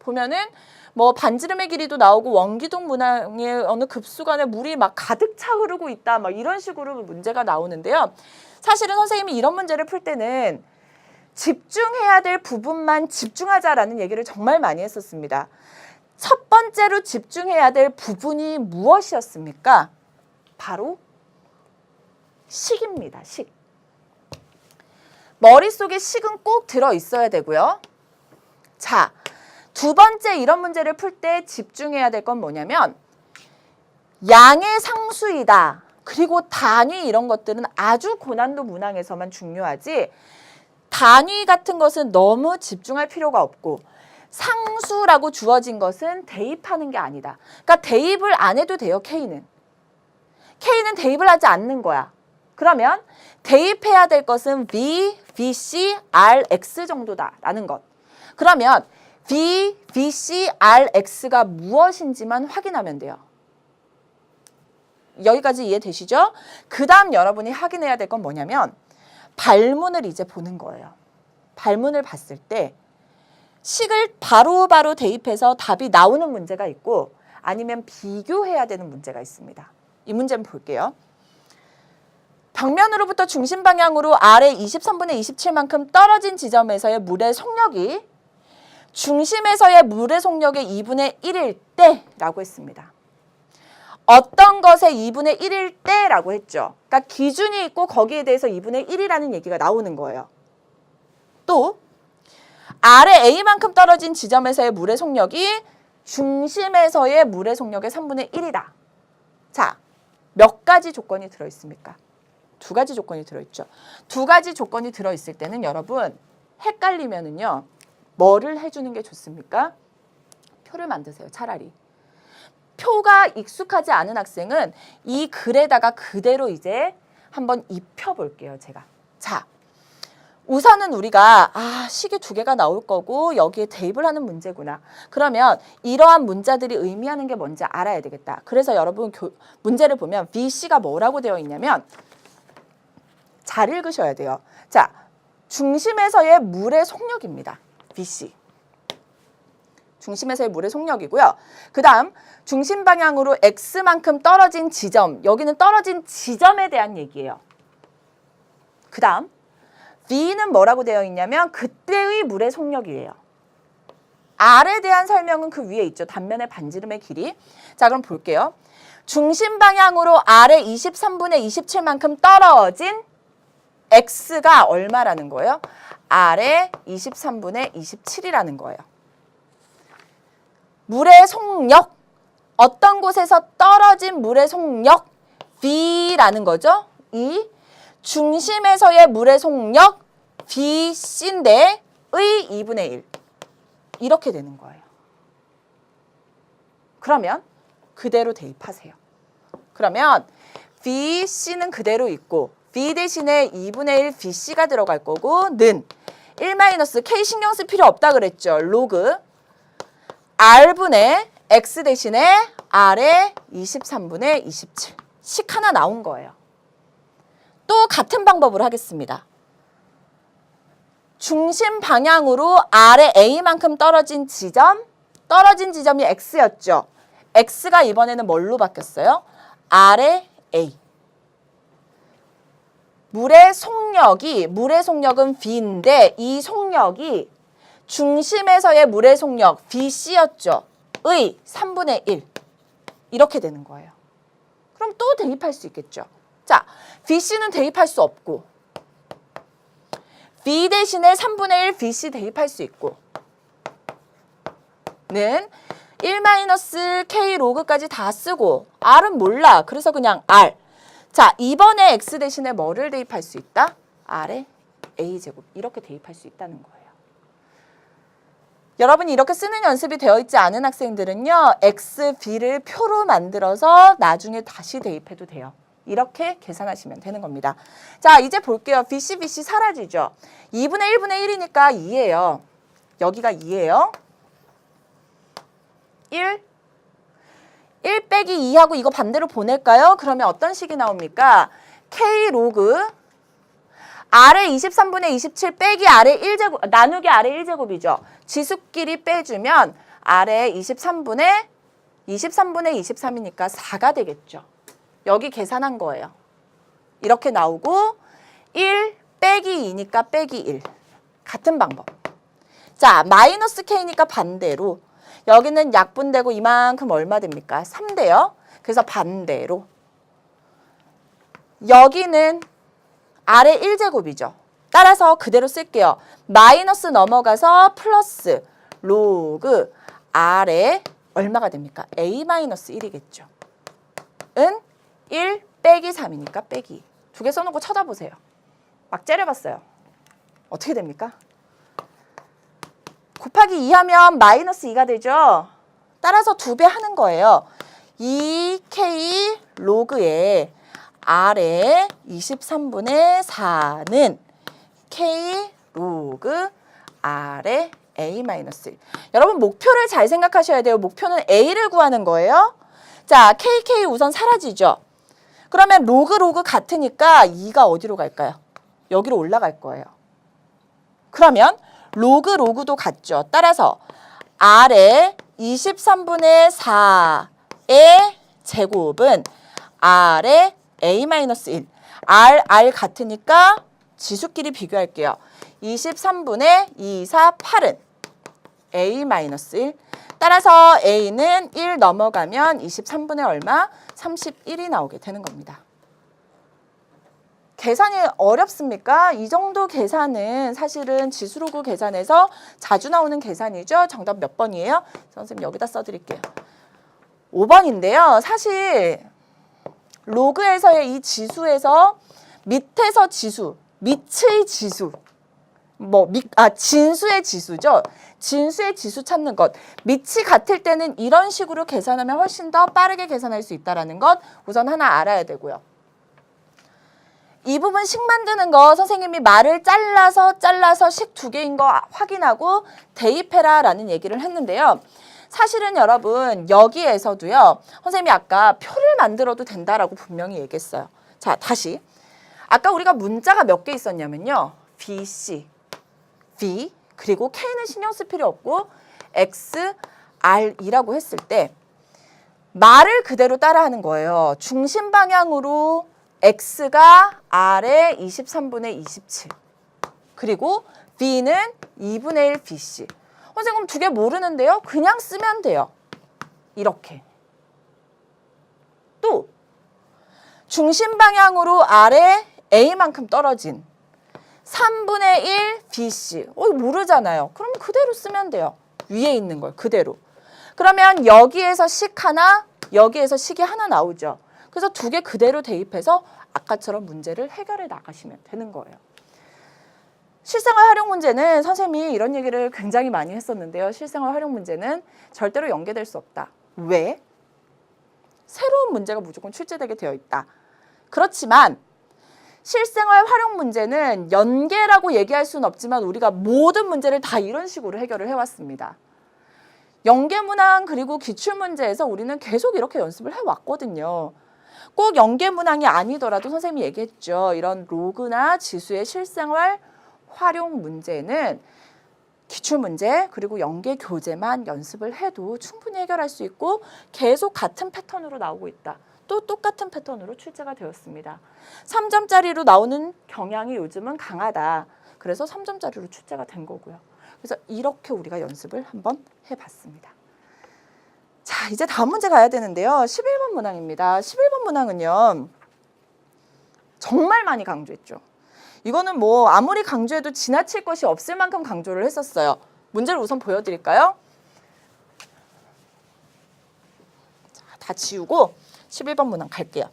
보면은 뭐 반지름의 길이도 나오고 원기둥 문항의 어느 급수간에 물이 막 가득 차 흐르고 있다. 막 이런 식으로 문제가 나오는데요. 사실은 선생님이 이런 문제를 풀 때는 집중해야 될 부분만 집중하자라는 얘기를 정말 많이 했었습니다. 첫 번째로 집중해야 될 부분이 무엇이었습니까? 바로 식입니다. 식. 머릿속에 식은 꼭 들어있어야 되고요. 자, 두 번째 이런 문제를 풀 때 집중해야 될 건 뭐냐면 양의 상수이다. 그리고 단위 이런 것들은 아주 고난도 문항에서만 중요하지 단위 같은 것은 너무 집중할 필요가 없고 상수라고 주어진 것은 대입하는 게 아니다. 그러니까 대입을 안 해도 돼요, K는. K는 대입을 하지 않는 거야. 그러면 대입해야 될 것은 V, VC, RX 정도다라는 것. 그러면 V, VC, RX가 무엇인지만 확인하면 돼요. 여기까지 이해되시죠? 그 다음 여러분이 확인해야 될 건 뭐냐면 발문을 이제 보는 거예요. 발문을 봤을 때 식을 바로바로 대입해서 답이 나오는 문제가 있고 아니면 비교해야 되는 문제가 있습니다. 이 문제 한번 볼게요. 벽면으로부터 중심 방향으로 아래 23분의 27만큼 떨어진 지점에서의 물의 속력이 중심에서의 물의 속력의 2분의 1일 때라고 했습니다. 어떤 것의 2분의 1일 때라고 했죠. 그러니까 기준이 있고 거기에 대해서 2분의 1이라는 얘기가 나오는 거예요. 또 아래 A만큼 떨어진 지점에서의 물의 속력이 중심에서의 물의 속력의 3분의 1이다. 자, 몇 가지 조건이 들어있습니까? 두 가지 조건이 들어있죠. 두 가지 조건이 들어있을 때는 여러분 헷갈리면은요. 뭐를 해주는 게 좋습니까? 표를 만드세요. 차라리. 표가 익숙하지 않은 학생은 이 글에다가 그대로 이제 한번 입혀볼게요. 제가. 자, 우선은 우리가 식이 두 개가 나올 거고 여기에 대입을 하는 문제구나. 그러면 이러한 문자들이 의미하는 게 뭔지 알아야 되겠다. 그래서 여러분 문제를 보면 VC가 뭐라고 되어 있냐면 잘 읽으셔야 돼요. 자, 중심에서의 물의 속력입니다. VC. 중심에서의 물의 속력이고요. 그 다음 중심 방향으로 X만큼 떨어진 지점. 여기는 떨어진 지점에 대한 얘기예요. 그 다음 V는 뭐라고 되어 있냐면 그때의 물의 속력이에요. R에 대한 설명은 그 위에 있죠. 단면의 반지름의 길이. 자, 그럼 볼게요. 중심 방향으로 R에 23분의 27만큼 떨어진 X가 얼마라는 거예요? R에 23분의 27이라는 거예요. 물의 속력, 어떤 곳에서 떨어진 물의 속력, V라는 거죠. 이 중심에서의 물의 속력, VC인데 의 2분의 1. 이렇게 되는 거예요. 그러면 그대로 대입하세요. 그러면 VC는 그대로 있고 V 대신에 2분의 1 VC가 들어갈 거고 는 1 K 신경 쓸 필요 없다 그랬죠. 로그 R분의 X 대신에 R의 23분의 27. 식 하나 나온 거예요. 또 같은 방법으로 하겠습니다. 중심 방향으로 R의 A만큼 떨어진 지점이 X였죠. X가 이번에는 뭘로 바뀌었어요? R의 A. 물의 속력은 V인데 이 속력이 중심에서의 물의 속력 VC였죠. 의 3분의 1. 이렇게 되는 거예요. 그럼 또 대입할 수 있겠죠. 자, VC는 대입할 수 없고 V 대신에 3분의 1 VC 대입할 수 있고 는 1 K 로그까지 다 쓰고 R은 몰라. 그래서 그냥 R. 자, 이번에 X 대신에 뭐를 대입할 수 있다? R의 A제곱. 이렇게 대입할 수 있다는 거예요. 여러분이 이렇게 쓰는 연습이 되어 있지 않은 학생들은요. X, B를 표로 만들어서 나중에 다시 대입해도 돼요. 이렇게 계산하시면 되는 겁니다. 자, 이제 볼게요. BC, BC 사라지죠. 2분의 1분의 1이니까 2예요. 여기가 2예요. 1 빼기 2하고 이거 반대로 보낼까요? 그러면 어떤 식이 나옵니까? K 로그 R의 23분의 27 빼기 R의 1제곱 나누기 R의 1제곱이죠. 지수끼리 빼주면 아래 23분의 23이니까 4가 되겠죠. 여기 계산한 거예요. 이렇게 나오고 1 빼기 2니까 빼기 1. 같은 방법. 자, 마이너스 K니까 반대로 여기는 약분되고 이만큼 얼마 됩니까? 3대요. 그래서 반대로 여기는 아래 1제곱이죠. 따라서 그대로 쓸게요. 마이너스 넘어가서 플러스 로그 아래 얼마가 됩니까? A-1이겠죠. 은 1 빼기 3이니까 빼기 2. 두 개 써놓고 쳐다보세요. 막 째려봤어요. 어떻게 됩니까? 곱하기 2 하면 마이너스 2가 되죠. 따라서 2배 하는 거예요. 2K 로그에 아래 23분의 4는 K 로그 아래 A-1. 여러분 목표를 잘 생각하셔야 돼요. 목표는 A를 구하는 거예요. 자, KK 우선 사라지죠. 그러면 로그 같으니까 2가 어디로 갈까요? 여기로 올라갈 거예요. 그러면 로그도 같죠. 따라서 아래 23분의 4의 제곱은 아래 A-1. R 같으니까 지수끼리 비교할게요. 23분의 2, 4, 8은 A-1. 따라서 A는 1 넘어가면 23분의 얼마? 31이 나오게 되는 겁니다. 계산이 어렵습니까? 이 정도 계산은 사실은 지수로그 계산에서 자주 나오는 계산이죠. 정답 몇 번이에요? 선생님 여기다 써드릴게요. 5번인데요. 사실 로그에서의 이 지수에서 밑에서 지수, 밑의 지수, 진수의 지수죠. 진수의 지수 찾는 것. 밑이 같을 때는 이런 식으로 계산하면 훨씬 더 빠르게 계산할 수 있다는 것 우선 하나 알아야 되고요. 이 부분 식 만드는 거 선생님이 말을 잘라서 식 2개인 거 확인하고 대입해라 라는 얘기를 했는데요. 사실은 여러분 여기에서도요. 선생님이 아까 표를 만들어도 된다라고 분명히 얘기했어요. 자, 다시. 아까 우리가 문자가 몇 개 있었냐면요. BC, V, 그리고 K는 신경 쓸 필요 없고 X, R이라고 했을 때 말을 그대로 따라하는 거예요. 중심 방향으로 X가 R의 23분의 27 그리고 B는 2분의 1 BC. 선생님 2개 모르는데요? 그냥 쓰면 돼요. 이렇게. 또 중심 방향으로 R의 A만큼 떨어진 3분의 1 BC. 모르잖아요. 그럼 그대로 쓰면 돼요. 위에 있는 걸 그대로. 그러면 여기에서 식 하나, 여기에서 식이 하나 나오죠. 그래서 2개 그대로 대입해서 아까처럼 문제를 해결해 나가시면 되는 거예요. 실생활 활용 문제는 선생님이 이런 얘기를 굉장히 많이 했었는데요. 실생활 활용 문제는 절대로 연계될 수 없다. 왜? 새로운 문제가 무조건 출제되게 되어 있다. 그렇지만 실생활 활용 문제는 연계라고 얘기할 수는 없지만 우리가 모든 문제를 다 이런 식으로 해결을 해왔습니다. 연계문항 그리고 기출문제에서 우리는 계속 이렇게 연습을 해왔거든요. 꼭 연계문항이 아니더라도 선생님이 얘기했죠. 이런 로그나 지수의 실생활 활용 문제는 기출문제 그리고 연계 교재만 연습을 해도 충분히 해결할 수 있고 계속 같은 패턴으로 나오고 있다. 또 똑같은 패턴으로 출제가 되었습니다. 3점짜리로 나오는 경향이 요즘은 강하다. 그래서 3점짜리로 출제가 된 거고요. 그래서 이렇게 우리가 연습을 한번 해봤습니다. 자, 이제 다음 문제 가야 되는데요. 11번 문항입니다. 11번 문항은요. 정말 많이 강조했죠. 이거는 뭐 아무리 강조해도 지나칠 것이 없을 만큼 강조를 했었어요. 문제를 우선 보여드릴까요? 자, 다 지우고 11번 문항 갈게요.